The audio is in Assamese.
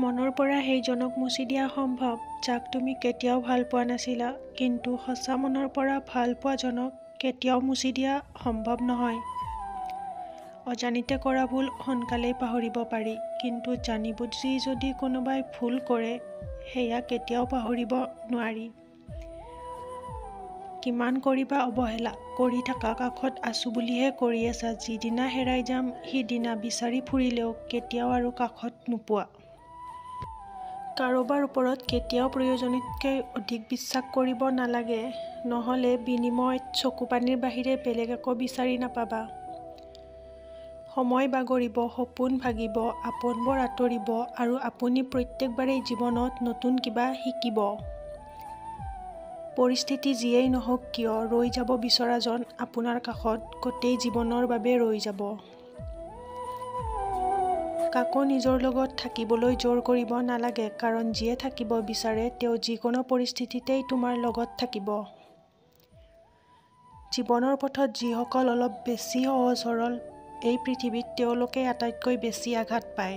মনৰ পৰা সেইজনক মুছি দিয়া সম্ভৱ যাক তুমি কেতিয়াও ভাল পোৱা নাছিলা, কিন্তু সঁচা মনৰ পৰা ভাল পোৱাজনক কেতিয়াও মুছি দিয়া সম্ভৱ নহয়। অজানিতে কৰা ভুল সোনকালেই পাহৰিব পাৰি, কিন্তু জানি বুজি যদি কোনোবাই ভুল কৰে সেয়া কেতিয়াও পাহৰিব নোৱাৰি। কিমান কৰিবা অৱহেলা, কৰি থকা কাষত আছো বুলিহে কৰি আছা। যিদিনা হেৰাই যাম সিদিনা বিচাৰি ফুৰিলেও কেতিয়াও আৰু কাষত নোপোৱা। কাৰোবাৰ ওপৰত কেতিয়াও প্ৰয়োজনতকৈ অধিক বিশ্বাস কৰিব নালাগে, নহ'লে বিনিময়ত চকুপানীৰ বাহিৰে বেলেগ একো বিচাৰি নাপাবা। সময় বাগৰিব, সপোন ভাগিব, আপোনবোৰ আঁতৰিব আৰু আপুনি প্ৰত্যেকবাৰেই জীৱনত নতুন কিবা শিকিব। পৰিস্থিতি যিয়েই নহওক কিয়, ৰৈ যাব বিচৰাজন আপোনাৰ কাষত গোটেই জীৱনৰ বাবে ৰৈ যাব। কাকো নিজৰ লগত থাকিবলৈ জোৰ কৰিব নালাগে, কাৰণ যিয়ে থাকিব বিচাৰে তেওঁ যিকোনো পৰিস্থিতিতেই তোমাৰ লগত থাকিব। জীৱনৰ পথত যিসকল অলপ বেছি সহজ সৰল, এই পৃথিৱীত তেওঁলোকেই আটাইতকৈ বেছি আঘাত পায়।